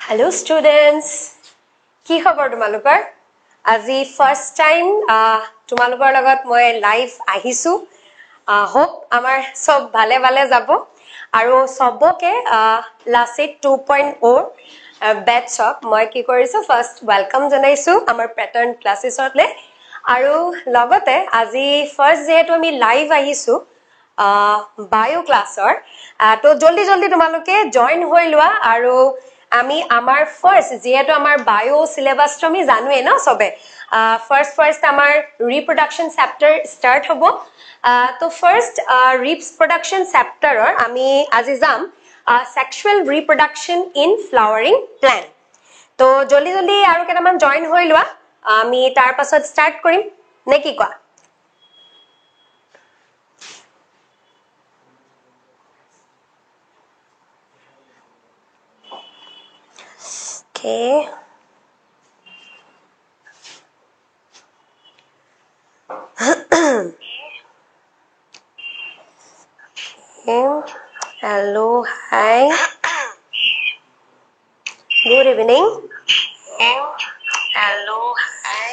Hello students. কি খবৰ তোমালোকৰ? আজি first time তোমালোকৰ লগত মই live আহিছো. Hope আমাৰ সব ভালে ভালে যাব আৰু সবকে লাসিক 2.0 batch মই কি কৰিছো first welcome জনাইছো আমাৰ pattern classes-লে আৰু লগতে আজি first যেহেতু আমি live আহিছো bio class-ৰ তো জলদি জলদি তোমালোকে join হৈ লোৱা আৰু আমি আমাৰ ফাৰ্স্ট যেহেতু আমাৰ বায়ো সিলেবাসটো আমি জানোৱে ন সবে ফাৰ্স্ট আমাৰ ৰিপ্ৰোডাকশন চ্যাপ্টাৰ স্টাৰ্ট হ'ব তো ফাৰ্স্ট ৰিপ্ৰোডাকশন চ্যাপ্টাৰৰ আমি আজি যাম সেক্সুয়াল ৰিপ্ৰোডাকশন ইন ফ্লাওয়াৰিং প্ল্যান্ট তো জলদি জলদি আৰু কেটামান জয়েন হৈ লোৱা আমি তাৰ পাছত স্টাৰ্ট কৰিম নে কি কোৱা Okay. Hello, hi. Good evening. Hello, hi.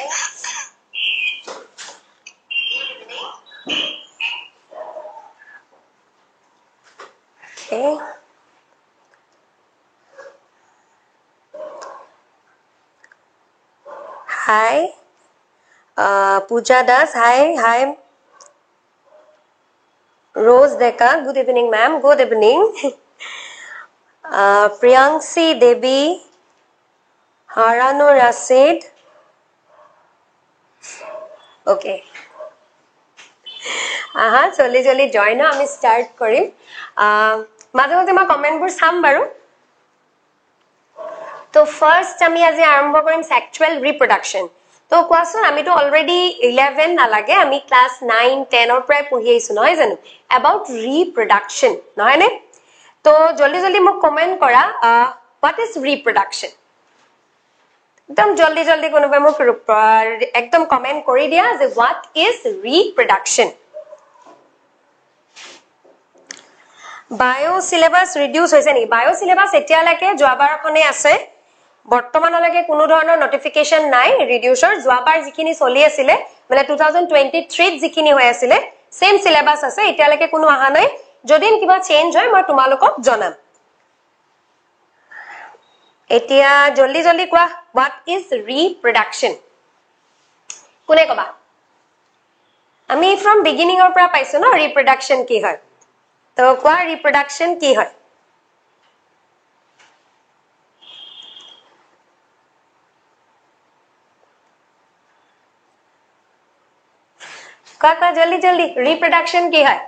Okay. Hi. Pooja Das, hi. Rose Deka, good evening ma'am, good evening. Priyansi Devi, Harano Rasid. Okay. Jolly join ho, ami start korim. Maje maje ma comment bur sam baru. তো first আমি আজি আৰম্ভ কৰিম sexual ৰিপ্ৰোডাকশন তো কোৱাচোন আমি তো already 11 নালাগে আমি ক্লাস 9 10 ৰ পৰাই পঢ়ি আইছো নহয় জানো about reproduction নহয় নে তো জলদি জলদি মোক কমেন্ট কৰা what is reproduction একদম জলদি কোনোবাই মোক একদম কমেন্ট কৰি দিয়া যে what is reproduction বায়ো সিলেবাস ৰিডিউস হৈছে নি বায়ো সিলেবাস এতিয়ালৈকে যোৱাবাৰখনে আছে বৰ্তমানলৈকে কোনো ধৰণৰ নোটিফিকেশন নাই ৰিডিউসৰ যোৱাবাৰ যিখিনি চলি আছিল মানে 2023 যিখিনি হৈ আছিল সেম সিলেবাস আছে এতিয়ালৈকে কোনো আহা নাই যদি কিবা চেঞ্জ হয় মই তোমালোকক জনাম এতিয়া জলদি কোৱা what is reproduction কোনে কবা আমি from beginning ৰ পৰা পাইছো ন reproduction কি হয় তো কোৱা reproduction কি হয় কোৱা জলদি reproduction কি হয়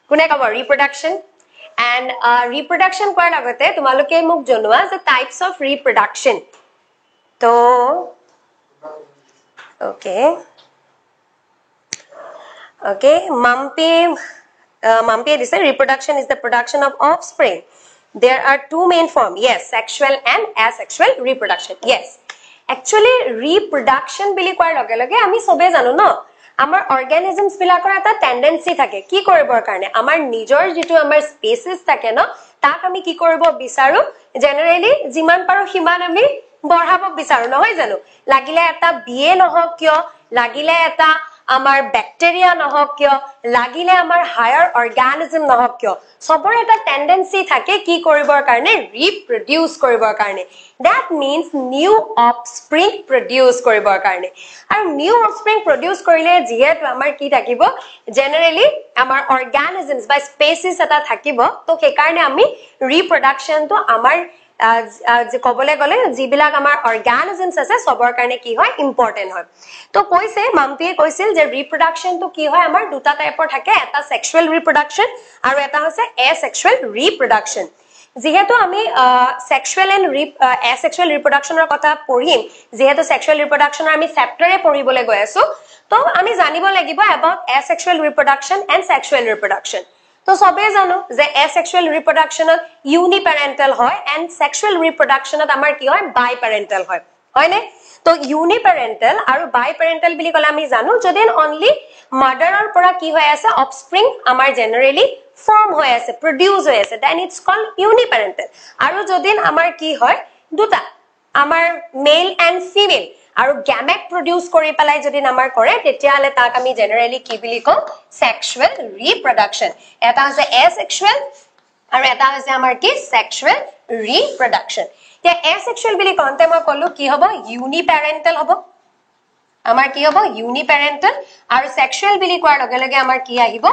কোনে কব reproduction and reproduction কোৱাৰ লগতে তোমালোকে মোক জনোৱা যে types of reproduction তো okay Mampi this reproduction is the production of offspring there are two main forms yes sexual and asexual reproduction yes actually reproduction bili koar lage lage ami sobe janu no amar organisms bilakor eta tendency thake ki koribor karone amar nijor jitu amar species thake no tak ami ki koribo bisaru generally jiman paro himan ami বঢ়াব বিচাৰো নহয় জানো লাগিলে এটা বিয়ে নহক কিয় লাগিলে এটা আমাৰ ব্যাকটেৰিয়া নহক কিয় লাগিলে আমাৰ হায়াৰ অৰ্গানিজম নহক কিয় সবৰ এটা টেন্ডেন্সি থাকে কি কৰিবৰ কাৰণে ৰিপ্ৰডিউস কৰিবৰ কাৰণে that means new offspring produce কৰিবৰ কাৰণে আৰু new offspring produce কৰিলে যেহেতু আমাৰ কি থাকিব generally আমাৰ organisms বা species এটা থাকিব তো সেই কাৰণে আমি reproduction তো আমাৰ যে কবলে গলে জিবিলাক আমাৰ অৰ্গানিজমছ আছে সবৰ কাৰণে কি হয় ইম্পৰ্টেন্ট হয় তো কৈছে মাম্পিয়ে কৈছিল যে ৰিপ্ৰডাকশন তো কি হয় আমাৰ দুটা টাইপৰ থাকে এটা সেক্সুয়াল ৰিপ্ৰডাকশন আৰু এটা হৈছে এসেক্সুয়াল ৰিপ্ৰডাকশন যেহেতু আমি সেক্সুয়াল এন্ড এসেক্সুয়াল ৰিপ্ৰডাকশনৰ কথা পঢ়িম যেহেতু সেক্সুয়াল ৰিপ্ৰডাকশনৰ আমি চেপ্টাৰে পঢ়িবলৈ গৈ আছো তো আমি জানিব লাগিব about asexual reproduction and sexual reproduction তো সবে জানো যে asexual reproduction uniparental হয় and sexual reproduction আমাৰ কি হয় biparental হয় হয়নে তো ইউনিপ্যাৰেন্টাল আৰু বাইপ্যাৰেন্টাল বুলি কলে আমি জানো যদি অনলি মাদাৰৰ পৰা কি হৈ আছে অফস্প্ৰিং আমাৰ জেনাৰেলি ফৰ্ম হৈ আছে প্ৰডিউস হৈ আছে দেন ইটস কল্ড ইউনিপ্যাৰেন্টাল আৰু যদি আমাৰ কি হয় দুটা আমাৰ মেল এন্ড ফিমেল আৰু গ্যামেট প্ৰডিউস কৰি পেলাই যদি আমাৰ কৰে তেতিয়ালে তাক আমি জেনাৰেলি কি বুলি কম সেক্সুৱেল ৰিপ্ৰডাকশন এটা আছে এসেক্সুৱেল আৰু এটা হৈছে আমাৰ কি সেক্সুৱেল ৰিপ্ৰডাকশন তে এসেক্সুৱেল বুলি কওঁতে মই কলো কি হ'ব ইউনিপ্যাৰেন্টাল হ'ব আমাৰ কি হ'ব ইউনিপ্যাৰেন্টাল আৰু সেক্সুৱেল বুলি কোৱাৰ লগে লগে আমাৰ কি আহিব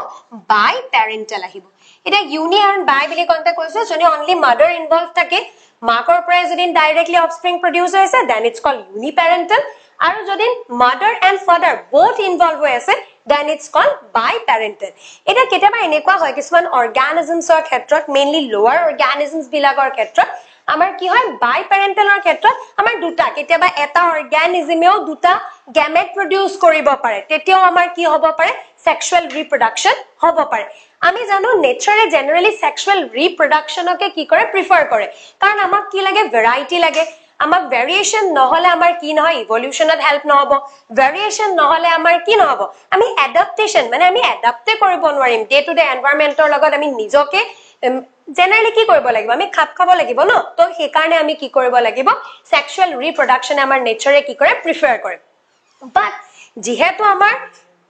বাইপ্যাৰেন্টাল আহিব এটা ইউনি আৰু বাই বুলি কওঁতে কৈছো যদি অনলি মাদাৰ ইনভলভ থাকে মাকৰ পৰা যদি ডাইৰেক্টলি অফস্প্ৰিং প্ৰডিউস হৈছে দেন ইটস কল্ড ইউনিপ্যাৰেন্টাল আৰু যদি mother and father both involve হৈ আছে then it's called biparental এটা কেতিয়াবা এনেকুৱা হয় কিছুমান অৰ্গানিজমছৰ ক্ষেত্ৰত মেইনলি লোৱাৰ অৰ্গানিজমছ বিলাকৰ ক্ষেত্ৰত আমাৰ কি হয় বাইপ্যাৰেন্টালৰ ক্ষেত্ৰত আমাৰ দুটা কেতিয়াবা এটা অৰ্গানিজমেও দুটা গ্যামেট প্ৰডিউস কৰিব পাৰে তেতিয়াও আমাৰ কি হ'ব পাৰে সেক্সুৱেল ৰিপ্ৰডাকশন হ'ব পাৰে আমি জানো নেচাৰে জেনাৰেলি সেক্সুৱেল ৰিপ্ৰডাকশনকে কি কৰে প্ৰিফাৰ কৰে কাৰণ আমাক কি লাগে ভেৰাইটি লাগে আমাক ভেৰিয়েশন নহলে আমাৰ কি নহয় ইভলিউশনত হেল্প নহব ভেৰিয়েশন নহলে আমাৰ কি নহব আমি এডাপ্টেশন মানে আমি এডাপ্টে কৰিব নোৱাৰিম ডে টু ডে এনভায়ৰনমেন্টৰ লগত আমি নিজকে জেনাৰেলি কি কৰিব লাগিব আমি খাপ খাব লাগিব ন তো সেই কাৰণে আমি কি কৰিব লাগিব সেক্সুৱেল ৰিপ্ৰডাকশন আমাৰ নেচাৰে কি কৰে প্ৰিফাৰ কৰে বাট যেহেতু আমাৰ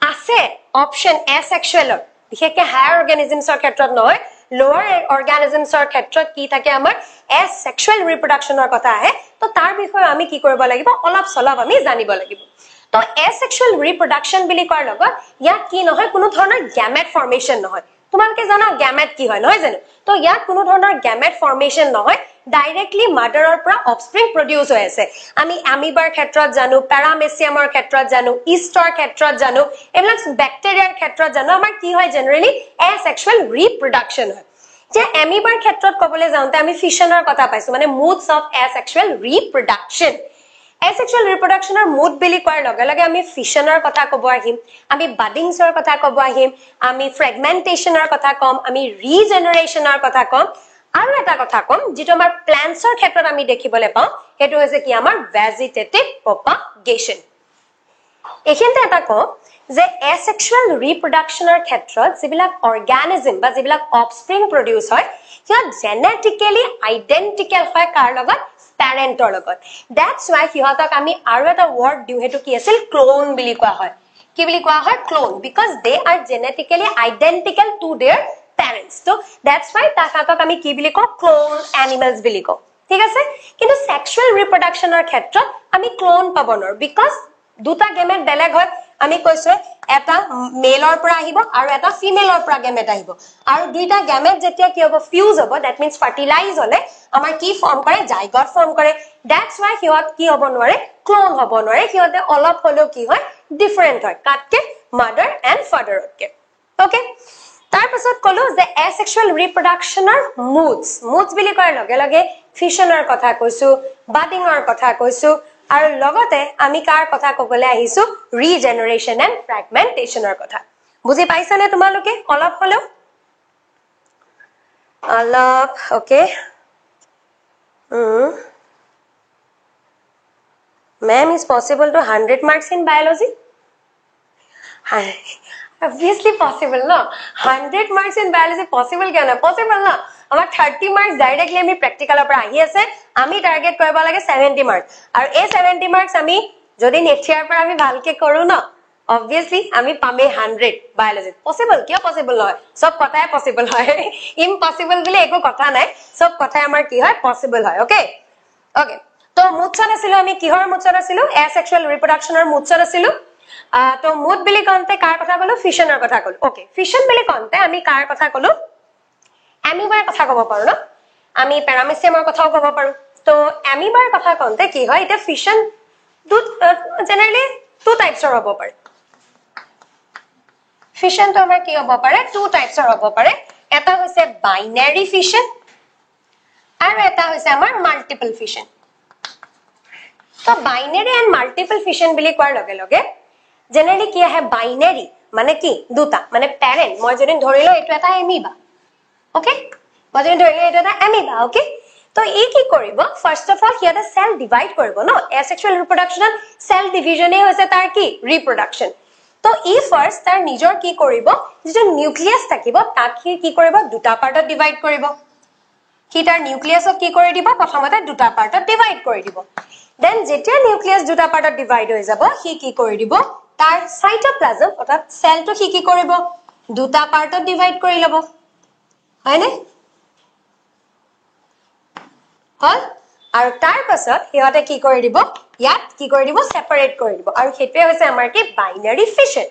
আছে অপশন এসেক্সুৱেলৰ বিশেষকৈ হায়াৰ অৰ্গানিজমছৰ ক্ষেত্ৰত নহয় লোৱাৰ অৰ্গানিজমছৰ ক্ষেত্ৰত কি থাকে আমাৰ এসেক্সুৱেল ৰিপ্ৰডাকশনৰ কথা আহে তো তাৰ বিষয়ে আমি কি কৰিব লাগিব অলপ সলভ আমি জানিব লাগিব তো এসেক্সুৱেল ৰিপ্ৰডাকশন বুলি কোৱাৰ লগত ইয়াত কি নহয় কোনো ধৰণৰ গ্যামেট ফৰ্মেশন নহয় তোমালোকে জানা গ্যামেট কি হয় নহয় জানো তো ইয়াত কোনো ধৰণৰ গ্যামেট ফৰ্মেশন নহয় ডাইৰেক্টলি মাদাৰৰ পৰা অফস্প্ৰিং প্ৰডিউস হৈ আছে আমি এমিবাৰ ক্ষেত্ৰত জানো প্যাৰামেচিয়ামৰ ক্ষেত্ৰত জানো ইষ্টৰ ক্ষেত্ৰত জানো এবিলাক ব্যাকটেৰিয়াৰ ক্ষেত্ৰত জানো আমাৰ কি হয় জেনাৰেলি এসেক্সুৱেল ৰিপ্ৰডাকশন হয় যে এমিবাৰ ক্ষেত্ৰত কবলৈ যাওঁতে আমি ফিশনৰ কথা পাইছো মানে মুডস অফ এসেক্সুৱেল ৰিপ্ৰডাকশন এসেক্সুৱেল ৰিপ্ৰডাকশনৰ মুড বুলি কোৱাৰ লগে লগে আমি ফিশনৰ কথা কব আহিম আমি বাডিংছৰ কথা কব আহিম আমি ফ্ৰেগমেন্টেশনৰ কথা কম আমি ৰিজেনাৰেশনৰ কথা কম আৰু এটা কথা কম যেটো আমাৰ প্লান্টছৰ ক্ষেত্ৰত আমি দেখিবলৈ পাওঁ হেতু হৈছে কি আমাৰ ভেজিটেটিভ প্ৰপাগেশন এখিনতে এটা কম যে এসেক্সুৱেল ৰিপ্ৰডাকশনৰ ক্ষেত্ৰত যিবিলাক অৰ্গানিজম বা যিবিলাক অফস্প্ৰিং প্ৰডিউস হয় হিয়া জেনেটিক্যালি আইডেন্টিক্যাল হয় কাৰ লগত প্যাৰেন্টৰ লগত দ্যাটস ওয়াই হিহতক আমি আৰু এটা ওয়াৰ্ড দিউ হেতু কি আছিল ক্লোন বুলি কোৱা হয় কি বুলি কোৱা হয় clone because they are genetically identical to their parents so that's why তাহাতক আমি কি বুলি কও ক্লোন এনিমেলস বুলি কও ঠিক আছে কিন্তু সেক্সুৱেল ৰিপ্ৰডাকশনৰ ক্ষেত্ৰত আমি ক্লোন পাব নোৱাৰো বিকজ দুটা গেমেট বেলেগ হয় আমি কৈছো এটা মেলৰ পৰা আহিব আৰু এটা ফিমেলৰ পৰা গেমেট আহিব আৰু দুইটা গেমেট যেতিয়া কি হ'ব ফিউজ হ'ব দ্যাট মিন্স ফাৰ্টিলাইজ হলে আমাৰ কি ফৰ্ম কৰে জাইগট ফৰ্ম কৰে দ্যাটস ওয়াই হিয়ত কি হ'ব নোৱাৰে ক্লোন হ'ব নোৱাৰে হিয়তে অলপ হলেও কি হয় ডিফাৰেন্ট হয় কাটকে মাদাৰ এন্ড ফাদাৰতকে ওকে তাৰ পাছত কলো যে এসেক্সুৱেল ৰিপ্ৰডাকশনৰ মুডস বুলি কোৱাৰ লগে লগে ফিশনৰ কথা কৈছো বাডিংৰ কথা কৈছো আৰু লগতে আমি কাৰ কথা কবলৈ আহিছো ৰিজেনাৰেশন এন্ড ফ্ৰেগমেন্টেশনৰ কথা বুজি পাইছানে তোমালোকে অলপ হলো অলপ okay ma'am is possible to 100 marks in biology obviously possible no 100 marks in biology possible kya na possible na amar 30 marks directly ami practical par ahi ase ami target koriba lage 70 marks aru a 70 marks ami jodi next year par ami bhalke koru na obviously ami pame 100 biology possible kya possible hoy sob kotha possible hoy impossible bole eko kotha nai sob kotha amar ki hoy possible hoy okay okay to muchchar asilo ami kihor muchchar asilo asexual reproductionor muchchar asilo তো mood বুলি কওঁতে কাৰ কথা কলো ফিশনৰ কথা কলো okay fission বুলি কওঁতে আমি কাৰ কথা কলো এমিবাৰ কথা কব পাৰো ন আমি প্যাৰামেচিয়ামৰ কথাও কব পাৰো তো এমিবাৰ কথা কওঁতে কি হয় এটা ফিশন জেনাৰেলি টু টাইপছৰ হ'ব পাৰে ফিশন তো আমাৰ কি হ'ব পাৰে টু টাইপছৰ হ'ব পাৰে এটা হৈছে বাইনাৰী ফিশন আৰু এটা হৈছে আমাৰ মাল্টিপল ফিশন তো বাইনাৰী এন্ড মাল্টিপল ফিশন বুলি কোৱাৰ লগে লগে জেনাৰেলি কি আহে বাইনাৰী মানে কি দুটা মানে প্যাৰেন্ট মই যদি ধৰিলো এটো এটা এমিবা ওকে মই যদি ধৰিলো এটো এটা এমিবা ওকে তো এই কি কৰিব ফাৰ্স্ট অফ অল হিয়াতে সেল ডিভাইড কৰিব ন এসেক্সুয়াল ৰিপ্ৰোডাকশন সেল ডিভিজনে হৈছে তাৰ কি ৰিপ্ৰোডাকশন তো ই ফাৰ্স্ট তাৰ নিজৰ কি কৰিব যেটো নিউক্লিয়াস থাকিব তাক কি কৰিব দুটা পাৰ্টত ডিভাইড কৰিব কি তাৰ নিউক্লিয়াসক কি কৰি দিব প্ৰথমতে দুটা পাৰ্টত ডিভাইড কৰি দিব দেন যেতিয়া নিউক্লিয়াস দুটা পাৰ্টত ডিভাইড হৈ যাব হি কি কৰি দিব তাৰ সাইটোপ্লাজম অৰ্থাৎ সেলটো কি কৰিব দুটা পাৰ্টত ডিভাইড কৰি লব হয়নে হল আৰু তাৰ পাছত হিয়তে কি কৰি দিব ইয়াত কি কৰি দিব সেপাৰেট কৰি দিব আৰু হেতুৱে হৈছে আমাৰ কি বাইনাৰি ফিশন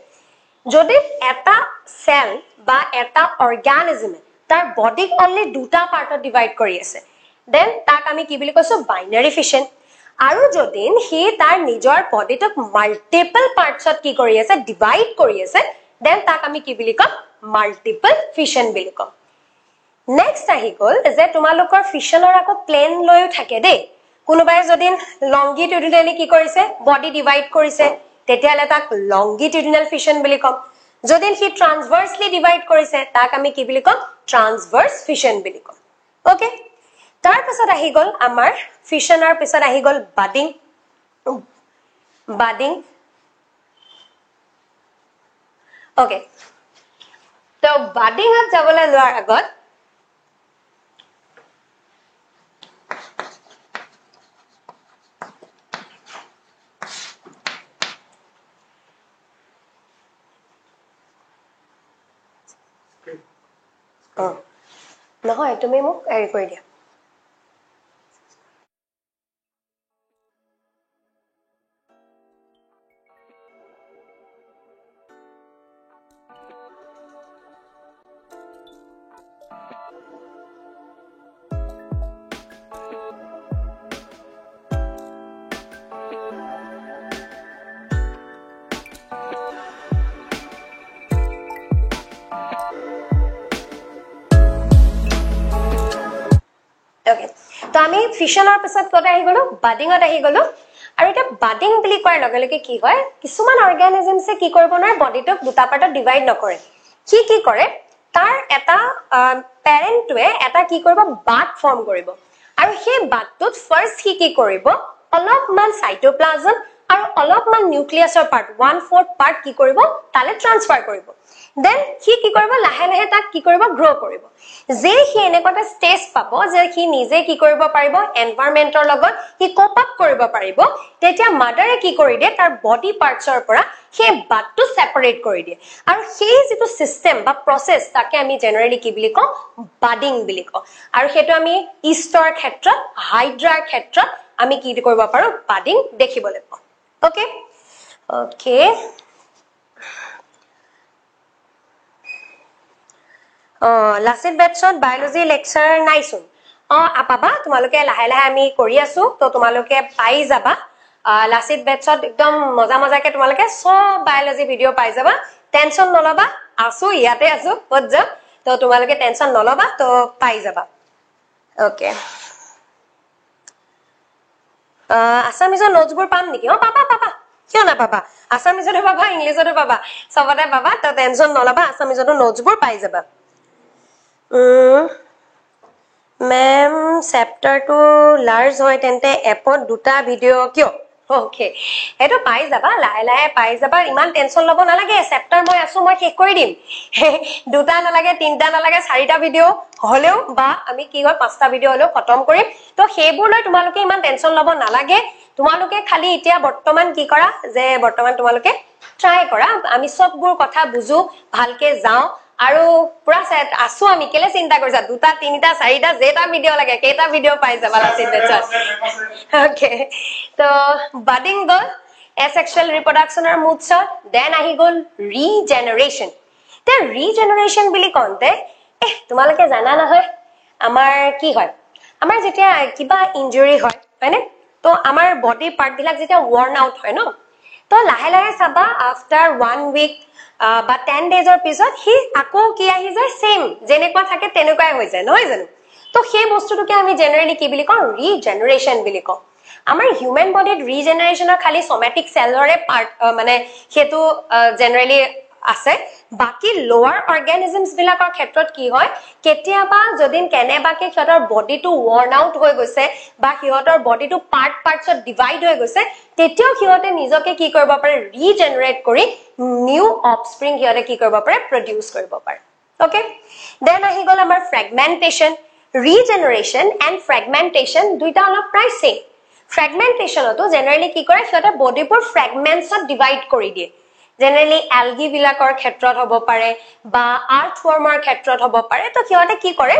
যদি এটা সেল বা এটা অৰ্গানিজমে তাৰ বডিক অনলি দুটা পাৰ্টত ডিভাইড কৰি আছে দেন তাক আমি কি বুলি কৈছো বাইনাৰি ফিশন আৰু যদি হি তাৰ নিজৰ বডিটোক মাল্টিপল পাৰ্টছত কি কৰি আছে ডিভাইড কৰি আছে দেন তাক আমি কি বুলি কম মাল্টিপল ফিশন বুলি কম নেক্সট আহি গল যে তোমালোকৰ ফিশনৰ আকৌ প্লেন লৈও থাকে দেই কোনোবাই যদি লংগিটিউডিনেলি কি কৰিছে বডি ডিভাইড কৰিছে তেতিয়ালে তাক লংগিটিউডিনেল ফিশন বুলি কম যদি হি ট্ৰান্সভাৰ্সলি ডিভাইড কৰিছে তাক আমি কি বুলি কম ট্ৰান্সভাৰ্স ফিশন বুলি কম ওকে তাৰ পাছত আহি গল আমাৰ ফিশনৰ পিছত আহি গল বাডিং ওকে তো বাডিংত যাবলৈ লোৱাৰ আগত নহয় তুমি মোক এৰি কৰি দিয়া Okay. তো আমি ফিশনৰ পিছত কোটা আহি গলো বাডিংত আহি গলো আৰু এটা বাডিং বুলি কোৱাৰ লগে লগে কি হয় কিছুমান অৰ্গানিজমছে কি কৰিব নোৱাৰে বডিটোক দুটা পাৰ্টত ডিভাইড নকৰে কি কৰে তাৰ এটা প্যাৰেন্টৱে এটা কি কৰিব বাট ফৰ্ম কৰিব আৰু সেই বাটটোত ফাৰ্স্ট কি কৰিব অলপমান সাইটোপ্লাজম আৰু অলপমান নিউক্লিয়াছৰ পাৰ্ট 1/4 পাৰ্ট কি কৰিব তালে ট্ৰান্সফাৰ কৰিব দেন কি কৰিব লাহে লাহে তাক কি কৰিব গ্ৰো কৰিব যে হি এনেকটা ষ্টেজ পাব যে হি নিজে কি কৰিব পাৰিব এনভায়ৰনমেন্টৰ লগত হি কোপ আপ কৰিব পাৰিব তেতিয়া মাদাৰে কি কৰি দিয়ে তাৰ বডি পাৰ্টছৰ পৰা সেই বাটটো সেপাৰেট কৰি দিয়ে আৰু সেই যেটো সিস্টেম বা প্ৰসেস তাকে আমি জেনাৰেলি কি বুলি কওঁ বাডিং বুলি কওঁ আৰু হেতু আমি ইষ্টৰ ক্ষেত্ৰত হাইড্ৰাৰ ক্ষেত্ৰত আমি কি কৰিব পাৰো বাডিং দেখিবলৈ পাওঁ ওকে লাস্ট বেটছত বায়োলজি লেকচাৰ নাইছোন আপাবা তোমালোকে লাহে লাহে আমি কৰি আছো তো তোমালোকে পাই যাবা লাস্ট বেটছত একদম মজাকে তোমালোকে সব বায়োলজি ভিডিও পাই যাবা টেনশন নলবা আছো ইয়াতে আছো ক'ত যাম তো তোমালোকে টেনশন নলবা তো পাই যাবা ওকে আসামিজৰ নোটছবোৰ পাম নেকি পাবা কিয় না পাবা আসামিজৰো পাবা ইংলিছৰো পাবা সবতে পাবা তো টেনশন নলবা আসামিজৰ নোটছবোৰ পাই যাবা मैम चैप्टर टू लार्ज হয় তেন্তে এপত দুটা ভিডিও কিয় ওকে এটো পাই যাবা লাহে লাহে পাই যাবা ইমান টেনশন লব নালাগে চেপ্টাৰ মই আছো মই শেষ কৰি দিম দুটা নালাগে তিনটা নালাগে চাৰিটা ভিডিও হলেও বা আমি কি হয় পাঁচটা ভিডিও হলেও খতম কৰিম তো সেইবোৰ লৈ তোমালোকে ইমান টেনশন লব নালাগে তোমালোকে খালি এতিয়া বৰ্তমান কি কৰা যে বৰ্তমান তোমালোকে ট্ৰাই কৰা আমি সববোৰ কথা বুজো ভালকে যাও আৰু পুৰা সেট আসু আমি কেলে চিন্তা কৰিছা দুটা তিনটা চাৰিটা যেটা ভিডিও লাগে কেটা ভিডিও পাই যাবা লাস্ট বেটছত ওকে তো বাডিং গল এসেক্সুয়াল ৰিপ্ৰোডাকশনৰ মুডছত দেন আহি গল ৰিজেনাৰেশন তে ৰিজেনাৰেশন বুলি কওঁতে তোমালোকে জানা নহয় আমাৰ কি হয় আমাৰ যেতিয়া কিবা ইনজুৰি হয় হয়নে তো আমাৰ বডি পাৰ্ট বিলাক যেতিয়া worn out হয় ন তো লাহে লাহে সাবা আফটাৰ 1 উইক বা 10 ডেজৰ পিছত হি আকৌ কি আহি যায় সেম যেনেকুৱা থাকে তেনেকুৱাই হৈ যায় নহয় জানো তো সেই বস্তুটোকে আমি জেনাৰেলি কি বুলি কওঁ ৰিজেনাৰেশন বুলি কওঁ আমাৰ হিউম্যান বডিত ৰিজেনাৰেশনৰ খালি সোমেটিক সেলৰে পাৰ্ট মানে হেতু জেনাৰেলি আছে বাকি লোৱাৰ অৰ্গানিজমছ বিলাকৰ ক্ষেত্ৰত কি হয় কেতিয়াবা যদিন কেনেবাকে সিহঁতৰ বডিটো worn out হৈ গৈছে বা সিহঁতৰ বডিটো পাৰ্টছত ডিভাইড হৈ গৈছে তেতিয়াও সিহঁতে নিজকে কি কৰিব পাৰে ৰিজেনাৰেট কৰি নিউ অফস্প্ৰিং সিহঁতে কি কৰিব পাৰে প্ৰডিউস কৰিব পাৰে ওকে দেন আহি গল আমাৰ ফ্ৰেগমেন্টেশন ৰিজেনাৰেশন এণ্ড ফ্ৰেগমেন্টেশন দুইটা অলপ প্ৰায় সেম ফ্ৰেগমেন্টেশনটো জেনাৰেলি কি কৰে সিহঁতে বডিবোৰ ফ্ৰেগমেন্টছত ডিভাইড কৰি দিয়ে জেনাৰেলি এলগি বিলাকৰ ক্ষেত্ৰত হ'ব পাৰে বা আৰ্থৱৰ্মৰ ক্ষেত্ৰত হ'ব পাৰে তো সিহঁতে কি কৰে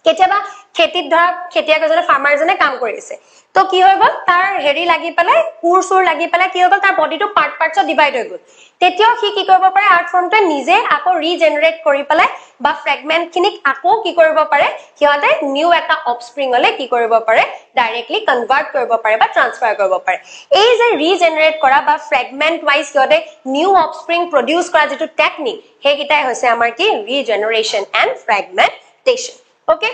কেতিয়াবা খেতিত ধৰা খেতিয়ক এজনে ফাৰ্মাৰ এজনে কাম কৰিছে তো কি হৈ গল তাৰ হেৰি লাগি পেলাই কুৰসুৰ লাগি পেলাই কি হৈ গল তাৰ বডিটো পাৰ্টছত ডিভাইড হৈ গল তেতিয়াও কি কৰিব পাৰে আৰ্থৱৰ্মটোৱে নিজে আকৌ ৰিজেনাৰেট কৰি পেলাই বা ফ্ৰেগমেন্ট খিনিক আকৌ কি কৰিব পাৰে সিহঁতে নিউ এটা অফস্প্ৰিংলে কি কৰিব পাৰে ডাইৰেক্টলি কনভাৰ্ট কৰিব পাৰে বা ট্ৰান্সফাৰ কৰিব পাৰে এই যে ৰিজেনাৰেট কৰা বা ফ্ৰেগমেন্ট ওয়াইজ সিহঁতে নিউ অফস্প্ৰিং প্ৰডিউস কৰা যেটো টেকনিক হেকিটাই হৈছে আমাৰ কি regeneration and fragmentation okay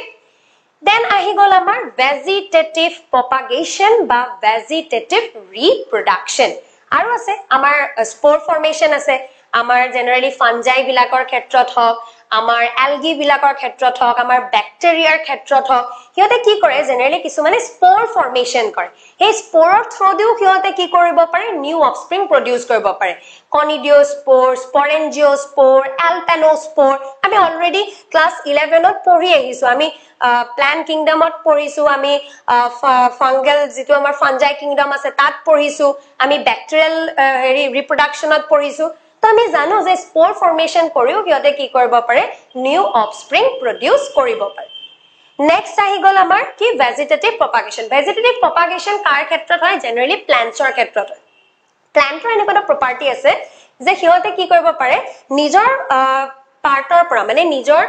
Then ahi gol amar vegetative propagation ba vegetative reproduction. Aru ase amar spore formation ase amar generally fungi bilakor khetrot hok amar algae bilakor khetrot hok amar bacteria khetrot hok hiote ki kore generally kisumane spore formation kore ei spore through diu hiote ki koribo pare new offspring produce koribo pare conidiospore sporangiospore alpanospore ami already class 11 ot pori ahisu ami plant kingdom ot porisu ami fungal jitu amar fungi kingdom ase tat porisu ami bacterial reproduction ot porisu to ami jano je spore formation koriu hiote ki koribo pare new offspring produce koribo pare next ahi gol amar ki vegetative propagation kar khetrot hoy generally plants or khetrot hoy planter enekota property ase je hiote ki koribo pare nijor partor pora mane nijor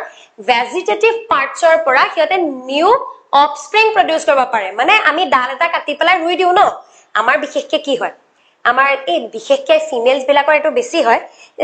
vegetative parts or pora hiote new offspring produce koribo pare mane ami dal eta kati pelai rui diu no amar bishekke ki hoy amar ei bishekke females bilakor eto beshi hoy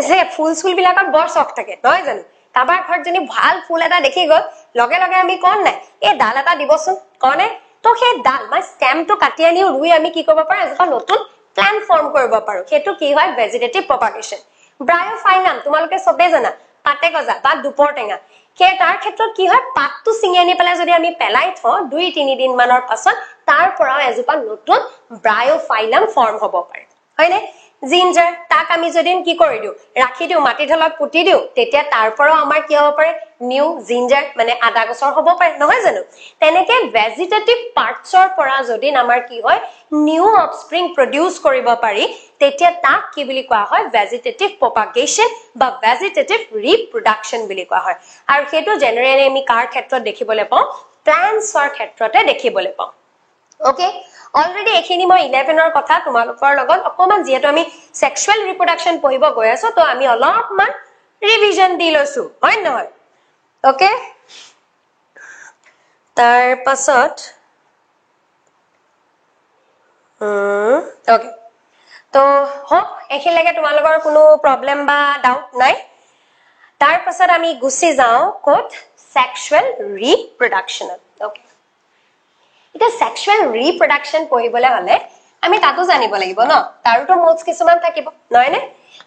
je full bilakor bor sok thake noy janu kabar ঘর জনি ভাল ফুল এটা দেখি গল লগে লগে আমি কোন নাই এই ডাল এটা দিবছুন কোনে তো সেই ডাল বা স্টেমটো কাটি আনি রুই আমি কি কৰিব পাৰো এটা নতুন প্লান্ট ফৰ্ম কৰিব পাৰো হেতু কি হয় ভেজিটেটিভ প্ৰপাগেশন ব্ৰায়োফাইলাম তোমালোকে সবে জানা পাতে গজা বা দুপৰ টেঙা কে তাৰ ক্ষেত্ৰত কি হয় পাতটো সিঙি আনি পেলাই যদি আমি পেলাই থ 2-3 দিন মানৰ পাছত তাৰ পৰা এজোপা নতুন ব্ৰায়োফাইলাম ফৰ্ম হ'ব পাৰে হয়নে জিঞ্জাৰ তাক আমি যদিন কি কৰি দিও ৰাখি দিও মাটি ঢলত পুতি দিও তেতিয়া তাৰ পৰা আমাৰ কি হ'ব পাৰে নিউ জিঞ্জাৰ মানে আদা গছৰ হ'ব পাৰে নহয় জানো তেনেকে ভেজিটেটিভ পাৰ্টছৰ পৰা যদিন আমাৰ কি হয় নিউ অফস্প্ৰিং প্ৰডিউস কৰিব পাৰি তেতিয়া তাক কি বুলি কোৱা হয় ভেজিটেটিভ প্ৰপাগেশন বা ভেজিটেটিভ ৰিপ্ৰডাকশন বুলি কোৱা হয় আৰু হেতু জেনাৰেলি আমি কাৰ ক্ষেত্ৰত দেখিবলৈ পাওঁ প্লান্টছৰ ক্ষেত্ৰতে দেখিবলৈ পাওঁ okay already ekhini moi 11 or kotha tumalokor logot okoman jehetu ami sexual reproduction pohibo goi aso to ami olopman revision di losu hoy noy okay tar pasot okay to hope ekhilage tumalokor kono problem ba doubt nai tar pasot ami gusi jao kot sexual reproduction okay এটা sexual reproduction পঢ়িবলে হলে আমি তাতো জানিব লাগিব ন তারটো modes কিছুমান থাকিব নয়নে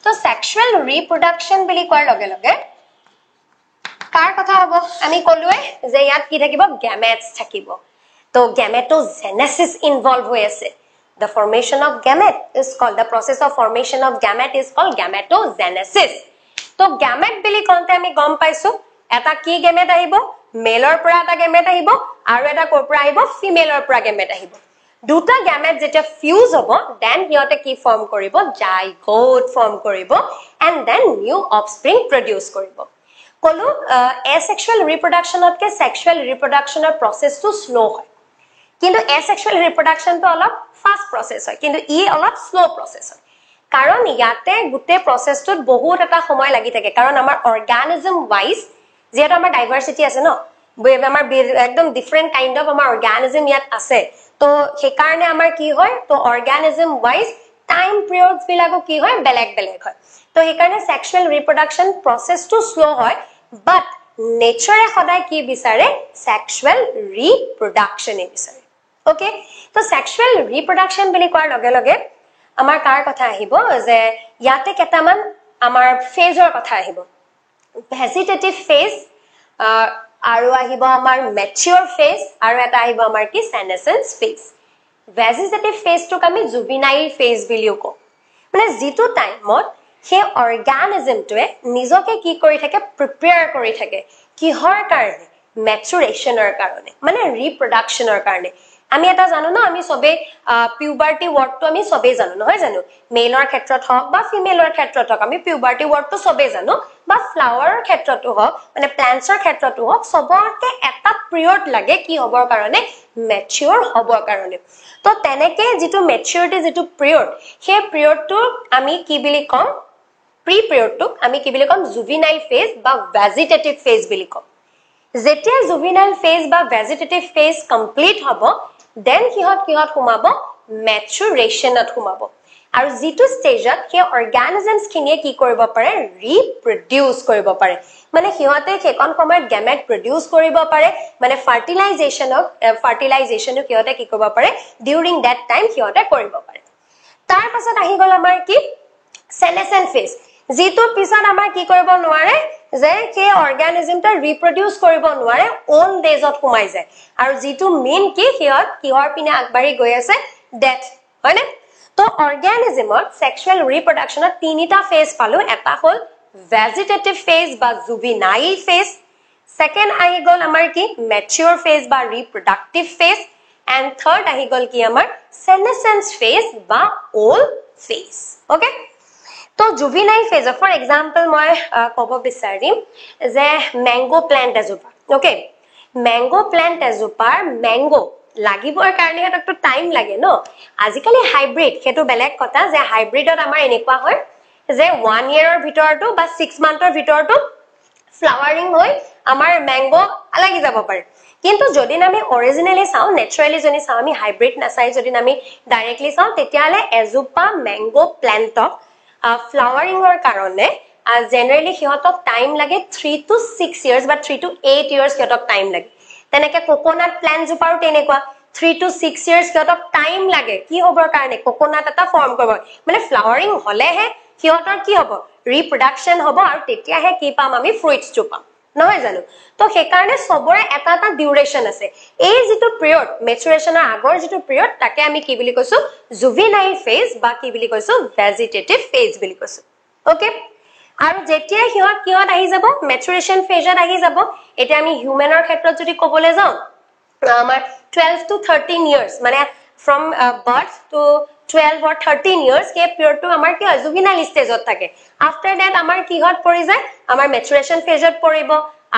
তো সেক্সুয়াল রিপ্রোডাকশন বুলি কোৱাৰ লগে লগে কাৰ কথা হ'ব আমি কলুৱে যে ইয়াত কি থাকিব গ্যামেটস থাকিব তো গ্যামেটোজেনেসিস ইনভলভ হৈ আছে the formation of gamete is called the process of formation of gamete is called gametogenesis তো গ্যামেট বুলি কোনতে আমি গম পাইছো এটা কি গ্যামেট আহিব মেলৰ পৰা এটা গ্যামেট আহিব আৰু এটা কৰপৰা আহিব ফিমেলৰ পৰা গ্যামেট আহিব দুটা গ্যামেট যেটা ফিউজ হ'ব দেন হিয়তে কি ফর্ম কৰিব জাইগোট ফৰ্ম কৰিব and then new offspring produce কৰিব কলো এসেক্সুয়াল ৰিপ্ৰডাকশনতকে সেক্সুয়াল ৰিপ্ৰডাকশনৰ প্ৰসেসটো স্লো হয় কিন্তু এসেক্সুয়াল ৰিপ্ৰডাকশনটো অলপ ফাস্ট প্ৰসেস হয় কিন্তু ই অলপ স্লো প্ৰসেস হয় কাৰণ ইয়াতে গুটে প্ৰসেসটোত বহুত এটা সময় লাগি থাকে কাৰণ আমাৰ অৰ্গানিজম ওয়াইজ যেটা আমাৰ ডাইভাৰ্সিটি আছে ন আমাৰ একদম ডিফাৰেন্ট কাইন্ড অফ আমাৰ অৰ্গানিজম ইয়াত আছে তো সেই কাৰণে আমাৰ কি হয় তো অৰ্গানিজম ওয়াইজ টাইম পিৰিয়ডস বিলাকো কি হয় বেলেগ বেলেগ হয় তো সেই কাৰণে সেক্সুয়াল ৰিপ্ৰডাকশন প্ৰসেসটো স্লো হয় বাট নেচাৰে সদায় কি বিচাৰে সেক্সুয়াল ৰিপ্ৰডাকশন বিচাৰে ওকে তো সেক্সুয়াল ৰিপ্ৰডাকশন বুলি কোৱাৰ লগে লগে আমাৰ কাৰ কথা আহিব যে ইয়াতে কেটামান আমাৰ ফেজৰ কথা আহিব ভেজিটেটিভ ফেজ আৰু আহিব আমাৰ ম্যাচিউৰ ফেজ আৰু এটা আহিব আমাৰ কি সেনেসেন্স ফেজ ভেজিটেটিভ ফেজটোক আমি জুভিনাইল ফেজ বুলিও কওঁ মানে যেটো টাইমত সেই অৰ্গানিজমটোৱে নিজকে কি কৰি থাকে প্ৰিপেয়াৰ কৰি থাকে কিহৰ কাৰণে ম্যাচুৰেচনৰ কাৰণে মানে ৰিপ্ৰডাকচনৰ কাৰণে আমি এটা জানো না আমি সবে পিউবাৰ্টি ওয়াৰ্ডটো আমি সবে জানো নহয় জানো মেলৰ ক্ষেত্ৰত হওক বা ফিমেলৰ ক্ষেত্ৰত হওক আমি পিউবাৰ্টি ওয়াৰ্ডটো সবে জানো বা ফ্লাৱাৰৰ ক্ষেত্ৰতো হওক মানে প্লান্টছৰ ক্ষেত্ৰতো হওক সবৰতে এটা পিৰিয়ড লাগে কি হবৰ কাৰণে ম্যাচিউৰ হবৰ কাৰণে তো তেনেকে যেটো ম্যাচুৰিটি যেটো পিৰিয়ড সেই পিৰিয়ডটো আমি কি বুলি কম প্ৰি পিৰিয়ডটোক আমি কি বুলি কম জুভিনাইল ফেজ বা ভেজিটেটিভ ফেজ বুলি কম যেতিয়া জুভিনাইল ফেজ বা ভেজিটেটিভ ফেজ কমপ্লিট হ'ব দেন কিহত সোমাব ম্যাচুৰেচনত সোমাব আৰু যেটো ষ্টেজত সেই অৰ্গানিজমছ খিনিয়ে কি কৰিব পাৰে ৰিপ্ৰডিউস কৰিব পাৰে মানে সিহঁতে কেকন সময়ত গেমেট প্ৰডিউস কৰিব পাৰে মানে ফাৰ্টিলাইজেচনক সিহঁতে কি কৰিব পাৰে ডিউৰিং দ্যাট টাইম সিহঁতে কৰিব পাৰে তাৰ পাছত আহি গল আমাৰ কি সেনেসেন্ট ফেজ যেটো পিছত আমাৰ কি কৰিব নোৱাৰে যে সেই অৰ্গানিজমটা ৰিপ্ৰডিউস কৰিব নোৱাৰে ওল্ড এজত সোমাই যায় আৰু যেটো মেইন কি সিহঁত কিহৰ পিনে আগবাঢ়ি গৈ আছে ডেথ হয়নে তো অৰ্গানিজমত সেক্সুৱেল ৰিপ্ৰডাকচনত তিনিটা ফেজ পালো এটা হল ভেজিটেটিভ ফেজ বা জুভিনাইল ফেজ সেকেন্ড আহি গল আমাৰ কি ম্যাচিউৰ ফেজ বা ৰিপ্ৰডাক্টিভ ফেজ এন্ড থাৰ্ড আহি গল কি আমাৰ সেনেসেন্স ফেজ বা ওল্ড ফেজ ওকে তো জুভিনাইল ফেজ ফৰ এক্সাম্পল মই ক'ব বিচাৰিম যে ম্যাঙ্গো প্লান্ট এজোপা ওকে ম্যাঙ্গো প্লান্ট এজোপাৰ ম্যাঙ্গো লাগিবৰ কাৰণে হেতকটো টাইম লাগে ন আজিকালি হাইব্ৰিড হেতু বেলেগ কথা যে হাইব্ৰিডত আমাৰ এনেকুৱা হয় যে 1 ইয়াৰৰ ভিতৰটো বা 6 মান্থৰ ভিতৰটো ফ্লাৱাৰিং হৈ আমাৰ ম্যাঙ্গো লাগি যাব পাৰে কিন্তু যদি আমি অৰিজিনালি চাও নেচাৰালি যদি চাও আমি হাইব্ৰিড নাচাই যদি আমি ডাইৰেক্টলি চাও তেতিয়ালে এজোপা ম্যাঙ্গো প্লান্টক ফ্লাৱাৰিংৰ কাৰণে জেনাৰেলি হিহঁতক টাইম লাগে 3 to 6 years বা 3 to 8 years হিহঁতক টাইম লাগে তেনেকে কোকোনাট প্লান্ট জোপাৰো তেনেকুৱা 3 to 6 years হিহঁতক টাইম লাগে কি হবৰ কাৰণে কোকোনাট এটা ফৰ্ম কৰিব মানে ফ্লাৱাৰিং হলেহে হিহঁতৰ কি হ'ব ৰিপ্ৰডাকচন হ'ব আৰু তেতিয়াহে কি পাম আমি ফ্ৰুইটছ টো পাম নহয় জানো তো সেই কাৰণে সবৰে এটা এটা ডিউৰেচন আছে এই যেটো পিৰিয়ড ম্যাচুৰেচনৰ আগৰ যেটো পিৰিয়ড তাকে আমি কি বুলি কৈছো জুভিনাইল ফেজ বা কি বুলি কৈছো ভেজিটেটিভ ফেজ বুলি কৈছো ওকে আৰু যেতিয়া কিহত আহি যাব ম্যাচুৰেচন ফেজত আহি যাব এটা আমি হিউম্যানৰ ক্ষেত্ৰত যদি ক'বলৈ যাও আমাৰ 12 to 13 years মানে from birth to 12 or 13 years K period to আমাৰ কি জুভিনাইল ষ্টেজত থাকে after that আমাৰ কিহত পৰি যায় আমাৰ ম্যাচুৰেচন ফেজত পৰিব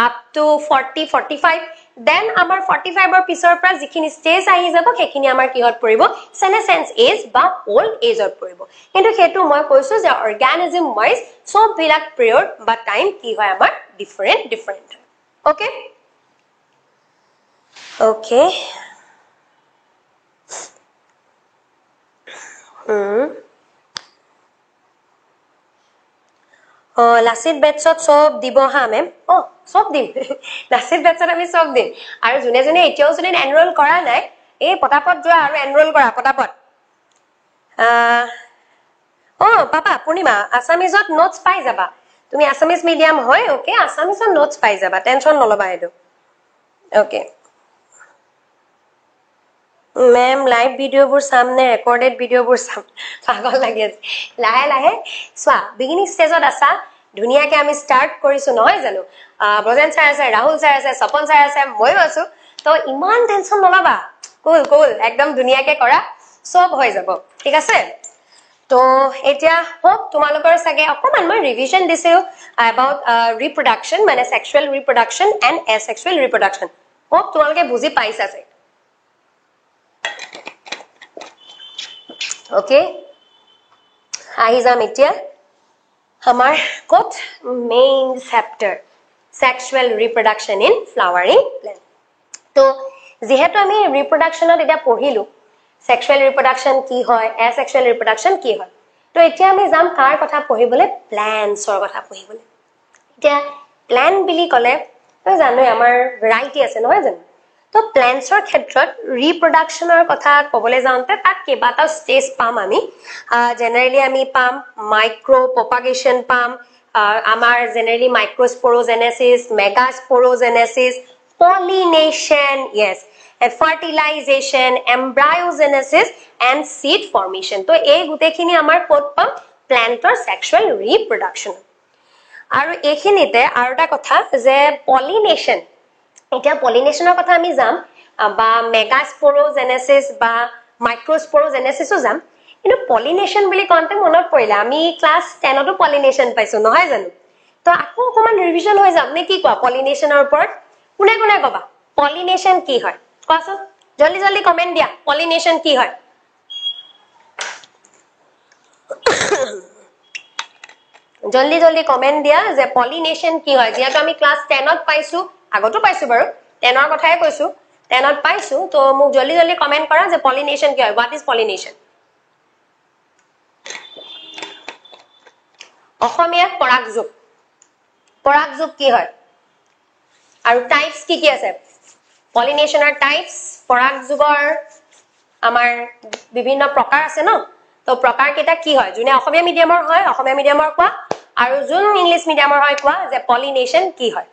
up to 40 45 then আমাৰ 45 ৰ পিছৰ পৰা যিখিনি ষ্টেজ আহি যাব সেইখিনি আমাৰ কিহত পৰিব সেনেসেন্স এজ বা ওল্ড এজত পৰিব কিন্তু হেতু মই কৈছো যে অৰ্গানিজম ওয়াইজ সব বিলাক পিৰিয়ড বা টাইম কি হয় আমাৰ ডিফাৰেন্ট ওকে ওকে লাচিত বেটছত সব দিব হা মেম সব দিম লাচিত বেটছত আমি সব দিম আৰু জুনে জুনে এতিয়াও জুনে এনৰোল কৰা নাই এই পটাপট যোৱা আৰু এনৰোল কৰা পটাপট পাপা পূৰ্ণিমা আসামিজত নোটস পাই যাবা তুমি আসামিজ মিডিয়াম হয় ওকে আসামিজত নোটস পাই যাবা টেনশন নলবা এটো ওকে मैम लाइव वीडियो बुर सामने रेकॉर्डेड वीडियो बुर साम पागल লাগে লাহে লাহে সোৱা বিগিনিং ষ্টেজত আছা ধুনিয়াকে আমি স্টাৰ্ট কৰিছো নহয় জানো ব্ৰজেন স্যাৰ আছে ৰাহুল স্যাৰ আছে সপন স্যাৰ আছে মই আছো তো ইমান টেনশন নলবা কুল একদম ধুনিয়াকে কৰা সব হৈ যাব ঠিক আছে তো এতিয়া হোপ তোমালোকৰ সাগে অকমান মই ৰিভিজন দিছো about reproduction মানে sexual reproduction and asexual reproduction hope তোমালোকে বুজি পাইছা আছে ओके আহি যাম এতিয়া আমাৰ কোট main chapter sexual reproduction in flowering plant তো যেহেতু আমি ৰিপ্ৰডাকচনত এটা পঢ়িলো সেক্সুৱেল ৰিপ্ৰডাকচন কি হয় এসেক্সুৱেল ৰিপ্ৰডাকচন কি হয় তো এতিয়া আমি যাম কাৰ কথা পঢ়িবলৈ প্লান্টছৰ কথা পঢ়িবলৈ এতিয়া প্লান্ট বুলি কলে জানো আমাৰ ভেৰাইটি আছে নহয় জানো তো প্ল্যান্টছৰ ক্ষেত্ৰত ৰিপ্ৰডাকচনৰ কথা ক'বলৈ যাওঁতে তাক কেইবাটা ষ্টেজ পাম আমি জেনাৰেলি আমি পাম মাইক্ৰো প্ৰপাগেশ্যন পাম আমাৰ generally মাইক্ৰোস্পোৰোজেনেসিস মেগাস্পোৰোজেনেসিস pollination yes fertilization embryogenesis and seed formation তো এই গুটেখিনি আমাৰ ক'ত পাম প্ল্যান্টৰ সেক্সুৱেল ৰিপ্ৰডাকচন আৰু এইখিনিতে আৰু এটা কথা যে পলিনেশন এটা পলিনেশনৰ কথা আমি যাম বা মেগাস্পোৰোজেনেসিস বা মাইক্ৰোস্পোৰোজেনেসিসও যাম কিন্তু পলিনেশন বুলি কওঁতে মনত পৰিলা আমি ক্লাস 10 তো পলিনেশন পাইছো নহয় জানো তো আকৌ অকমান ৰিভিজন হৈ যাম নে কি কোৱা পলিনেশনৰ ওপৰত কোনে কোনে কবা পলিনেশন কি হয় কোৱাচোন জলদি জলদি কমেন্ট দিয়া পলিনেশন কি হয় জলদি জলদি কমেন্ট দিয়া যে পলিনেশন কি হয় যেটো আমি ক্লাস 10 ত পাইছো আগতো পাইছো বাৰু 10 ৰ কথাই কৈছো 10 ত পাইছো তো মোক জলদি জলদি কমেন্ট কৰা যে পলিনেশন কি হয় what is pollination অসমীয়া পৰাগযোগ কি হয় আৰু টাইপস কি আছে পলিনেশনৰ টাইপস পৰাগযোগৰ আমাৰ বিভিন্ন প্ৰকাৰ আছে ন তো প্ৰকাৰ কেটা কি হয় যোনে অসমীয়া মিডিয়ামৰ হয় অসমীয়া মিডিয়ামৰ কোৱা আৰু যোন ইংলিশ মিডিয়ামৰ হয় কোৱা যে পলিনেশন কি হয়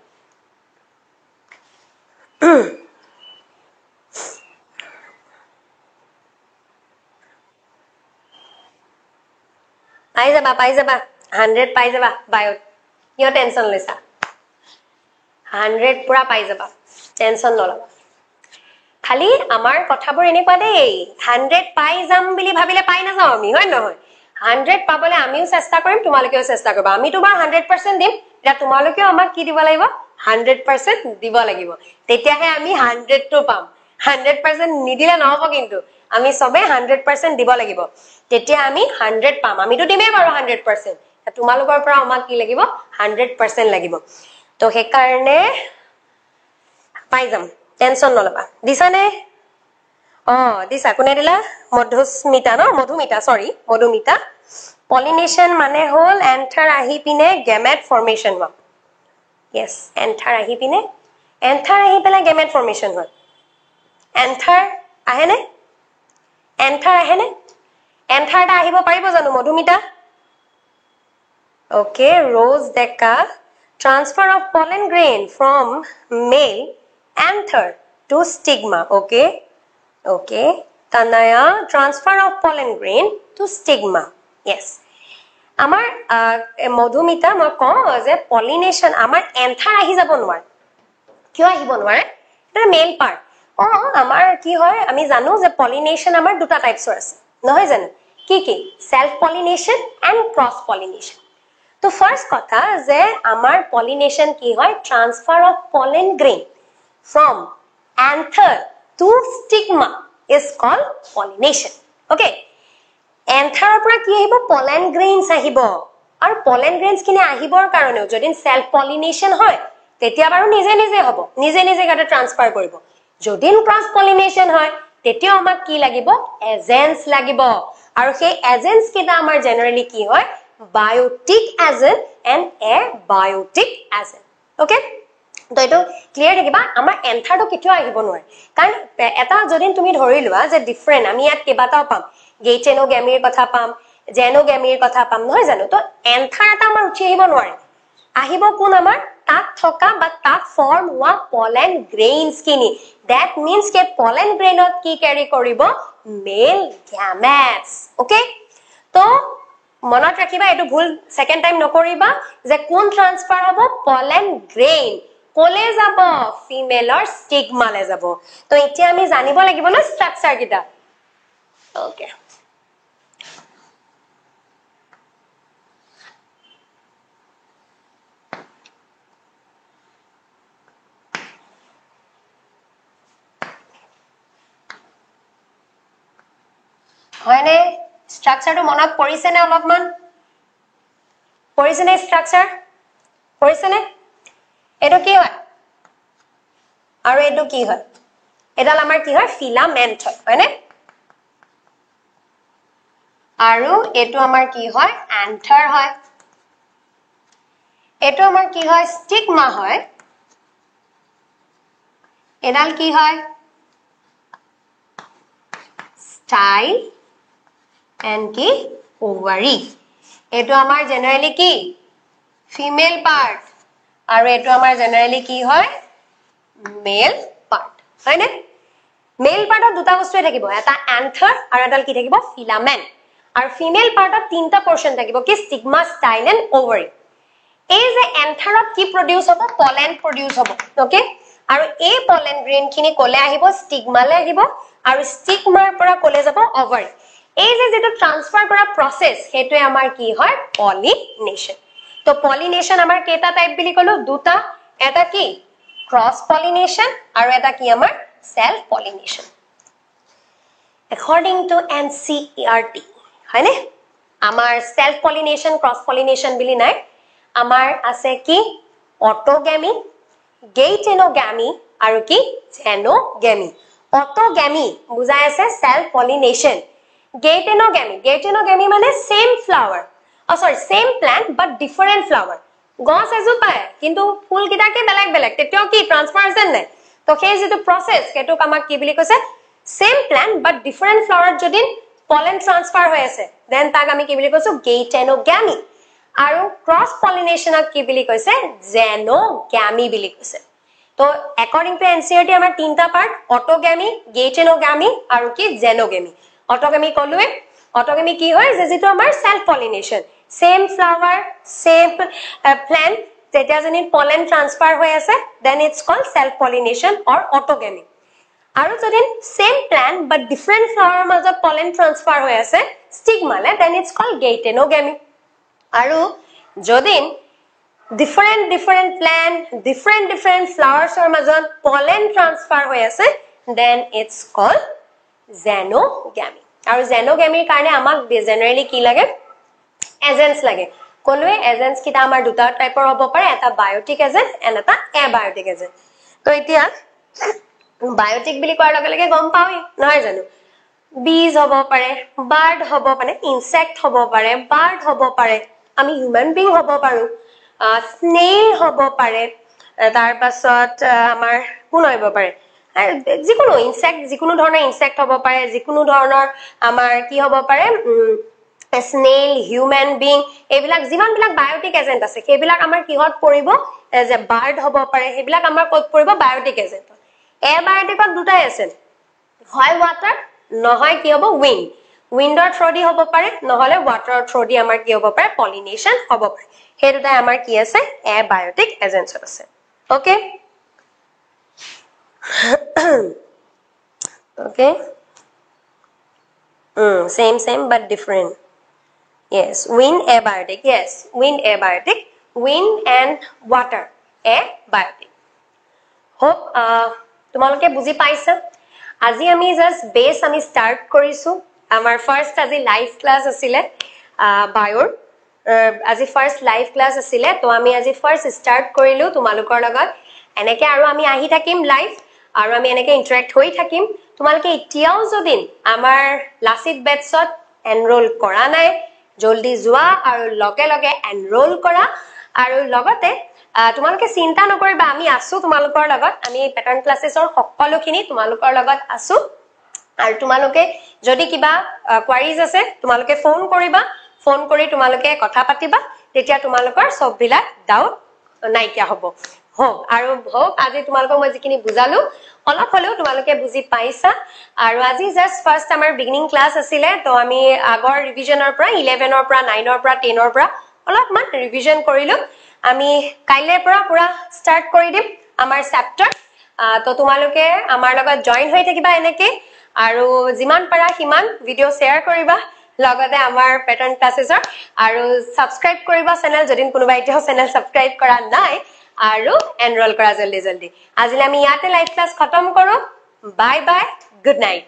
পাই যাবা 100 পাই যাবা বায়ত কিয় টেনশন লৈছা 100 পুৰা পাই যাবা টেনশন নলবা খালি আমাৰ কথাবোৰ এনেকুৱা দেই 100 পাই যাম বুলি ভাবিলে পাই না যাও আমি হয় নহয় 100 পাবলে আমিও চেষ্টা কৰিম তোমালোকেও চেষ্টা কৰিবা আমি তোমাৰ 100% দিম এটা তোমালোকেও আমাক কি দিব লাগিব 100% দিব লাগিব তেতিয়াহে আমি 100 টো পাম 100% নিদিলে নহব কিন্তু আমি সবে 100% দিব লাগিব তেতিয়া আমি 100 পাম আমিটো দিমেই বাৰু 100% তোমালোকৰ পৰা আমাক কি লাগিব 100% লাগিব তো হে কাৰণে পাই যাম টেনশন নলবা দিছানে দিছা কোনে দিলা মধুস্মিতা ন মধুমিতা সৰি মধুমিতা পলিনেশন মানে হল এন্থাৰ আহি পিনে গেমেট ফৰ্মেশন হয় yes এন্থাৰ আহি পিনে এন্থাৰ আহি পেলা গেমেট ফৰ্মেশন হয় এন্থাৰ আহেনে এন্থাৰটা আহিব পাৰিব জানো Madhumita okay rose deka transfer of pollen grain from male anther to stigma okay tanaya transfer of pollen grain to stigma yes amar modhumita ma ko je pollination amar anther ahi jabo nwar kyo ahibo nware eta male part amar ki hoy ami janu je pollination amar duta types ase nohoy janu ki self pollination and cross pollination तो first कथा जे आमार pollination की होय transfer of pollen grain from anther to stigma is called pollination okay anther পৰা কি আহিব pollen grains আহিব আৰু pollen grains কিনে আহিবৰ কাৰণে যদি self pollination হয় তেতিয়া বাৰু নিজে নিজে হ'ব নিজে নিজে গাতে ট্ৰান্সফাৰ কৰিব যদি ক্ৰছ pollination হয় তেতিয়া আমাক কি লাগিব এজেন্টস লাগিব আৰু সেই এজেন্টস কিটা আমাৰ জেনাৰেলি কি হয় biotic agent and abiotic agent okay তো এটো ক্লিয়াৰ থাকিবা আমাৰ এন্থাৰটো কিটো আহিব নোৱাৰে কাৰণ এটা যদি তুমি ধৰি লোৱা যে ডিফাৰেন্ট আমি ইয়াত কেবাটাও পাম গেইটেনোগেমিৰ কথা পাম জেনোগেমিৰ কথা পাম নহয় জানো তো এন্থাৰ এটা আমাৰ উঠি আহিব নোৱাৰে আহিব কোন আমাৰ তাত থকা বা তাত ফৰ্ম হোৱা pollen grains কিনি that means ke pollen grainত কি ক্যাৰি কৰিব male gametes okay তো মনত ৰাখিবা এটো ভুল সেকেন্ড টাইম নকৰিবা যে কোন ট্ৰান্সফাৰ হ'ব pollen grain কোলে যাব ফিমেলৰ স্টিগমালে যাব তো এতিয়া আমি জানিব লাগিব না স্ট্ৰাকচাৰ কিটা ওকে হয়নে স্ট্ৰাকচাৰটো মনত পৰিছে নে অলপমান পৰিছে নে স্ট্ৰাকচাৰ পৰিছে নে এটো কি হয় আৰু এটো কি হয় এডাল আমাৰ কি হয় ফিলামেন্ট হয়নে আৰু এটো আমাৰ কি হয় এন্থাৰ হয় এটো আমাৰ কি হয় স্টিগমা হয় এডাল কি হয় স্টাইল এন্ড কি ওভারি এটো আমাৰ জেনাৰেলি কি ফিমেল পাৰ্ট আৰু এটো আমাৰ জেনাৰেলি কি হয় মেল পাৰ্ট হয়নে মেল পাৰ্টত দুটা বস্তুৱে থাকিব এটা এন্থাৰ আৰু এডাল কি থাকিব ফিলামেন্ট আৰু ফিমেল পাৰ্টত তিনটা পোৰশন থাকিব কি স্টিগমা স্টাইল এন্ড ওভাৰি এই যে এন্থাৰত কি প্ৰডিউস হ'ব পলেন প্ৰডিউস হ'ব ওকে আৰু এই পলেন গ্ৰেইন খিনি কোলে আহিব স্টিগমালে আহিব আৰু স্টিগমাৰ পৰা কোলে যাব ওভাৰি এই যে যেটো ট্ৰান্সফাৰ কৰা প্ৰসেস হেতুৱে আমাৰ কি হয় পলিনেশন তো পলিনেশন আমাৰ কেটা টাইপ বুলি কলো দুটা এটা কি ক্ৰস পলিনেশন আৰু এটা কি আমাৰ self pollination according to NCERT হয়নে আমাৰ সেলফ পলিনেশন ক্ৰস পলিনেশন বুলি নাই আমাৰ আছে কি অটোগেমি গেইটেনোগামি আৰু কি জেনোগেমি অটোগেমি বুজাই আছে সেলফ পলিনেশন গেইটেনোগেমি মানে same flower same plant but different flower গছ এজোপায় কিন্তু ফুল কিটাকে বেলেগ বেলেগ তেতিয়াও কি ট্ৰান্সফাৰেশন নাই তো সেই যেটো প্ৰসেস কেটো আমাক কি বুলি কৈছে same plant but different flower যদি pollen transfer হৈ আছে দেন তাক আমি কি বুলি কৈছো গেইটেনোগামি আৰু ক্রস পলিনেশনক কি বুলি কৈছে জেনোগামি বুলি কৈছে তো according to NCERT আমাৰ তিনটা পাৰ্ট অটোগামি গেইটেনোগামি আৰু কি জেনোগামি অটোগামি কলুৱে অটোগামি কি হয় যে যেটো আমাৰ self pollination same flower same plant যেতিয়া জনি pollen transfer হৈ আছে then it's called self pollination or autogamy আৰু যদি same plant but different flower মাজত pollen transfer হৈ আছে stigmale then it's called geitonogamy আৰু যদি different plant different flowers or মাজত pollen transfer হৈ আছে then it's called xenogamy আৰু xenogamy কাৰণে আমাক জেনাৰেলি কি লাগে এজেন্টস লাগে কোনৱে এজেন্টস কিটা আমাৰ দুটা টাইপৰ হ'ব পাৰে এটা বায়োটিক এজেন্ট এন্ড এটা এবায়োটিক এজেন্ট তো এতিয়া বায়োটিক বুলি কোৱাৰ লগে লগে গম পাওই নহয় জানো বীজ হ'ব পাৰে বাৰ্ড হ'ব পাৰে ইনসেক্ট হ'ব পাৰে বাৰ্ড হ'ব পাৰে আমি হিউম্যান বিং হ'ব পাৰো স্নেইল হ'ব পাৰে তাৰ পাছত আমাৰ কোন হ'ব পাৰে যিকোনো ইনসেক্ট যিকোনো ধৰণৰ ইনসেক্ট হ'ব পাৰে যিকোনো ধৰণৰ আমাৰ কি হ'ব পাৰে স্নেইল হিউম্যান বিং এবিলাক যিমান বিলাক বায়োটিক এজেন্ট আছে সেইবিলাক আমাৰ কিহত পৰিব যে বাৰ্ড হ'ব পাৰে সেইবিলাক আমাৰ ক'ত পৰিব বায়োটিক এজেন্ট এবায়োটিকত দুটাই আছে হয় ওয়াটাৰ নহয় কি হ'ব উইন্ড উইন্ডৰ থ্ৰদি হ'ব পাৰে নহলে ওয়াটাৰৰ থ্ৰদি আমাৰ কি হ'ব পাৰে পলিনেশন হ'ব পাৰে সেই দুটাই আমাৰ কি আছে এবায়োটিক এজেন্টছ আছে okay okay same but different yes wind abiotic yes wind abiotic wind and water abiotic hope তোমালোকে বুজি পাইছা আজি আমি জাস্ট বেস আমি স্টার্ট কৰিছো আমাৰ ফাৰ্স্ট আজি লাইভ ক্লাস আছিলে বায়োৰ আজি ফাৰ্স্ট লাইভ ক্লাস আছিলে তো আমি আজি ফাৰ্স্ট স্টাৰ্ট কৰিলো তোমালোকৰ লগত এনেকে আৰু আমি আহি থাকিম লাইভ আৰু আমি এনেকে ইন্টাৰেক্ট হৈ থাকিম তোমালোকে এতিয়াও যদি আমাৰ লাসিত বেটছত এনৰোল কৰা নাই জলদি যোৱা আৰু লগে লগে এনৰোল কৰা আৰু লগতে তোমালোকে চিন্তা নকৰিবা আমি আছো তোমালোকৰ লগত আমি প্যাটাৰ্ন ক্লাसेसৰ সকলোখিনি তোমালোকৰ লগত আছো আৰু তোমালোকে যদি কিবা কোৱাৰিজ আছে তোমালোকে ফোন কৰিবা ফোন কৰি তোমালোকে কথা পাতিবা তেতিয়া তোমালোকৰ সববিলাক ডাউট নাইকিয়া হ'ব হোক আৰু হোক আজি তোমালোকক মই যিখিনি বুজালো অলপ হলেও তোমালোকে বুজি পাইছা আৰু আজি জাস্ট ফাৰ্স্ট আমাৰ বিগিনিং ক্লাস আছিলে তো আমি আগৰ ৰিভিজনৰ পৰা 11 ৰ পৰা 9 ৰ পৰা 10 ৰ পৰা অলপমান ৰিভিজন কৰিলো আমি কাইলৈৰ পৰা পুৰা স্টাৰ্ট কৰি দিম আমাৰ চেপ্টাৰ তো তোমালোকে আমাৰ লগত জয়েন হৈ থাকিবা এনেকে আৰু যিমান পাৰা হিমান ভিডিও শেয়াৰ কৰিবা লগতে আমাৰ প্যাটাৰ্ন ক্লাसेसৰ আৰু সাবস্ক্ৰাইব কৰিবা চেনেল যদি কোনোবা এতিয়াও চেনেল সাবস্ক্ৰাইব কৰা নাই আৰু এনৰোল কৰা জলদি আজিলে আমি ইয়াতে লাইভ ক্লাস খতম কৰো বাই বাই গুড নাইট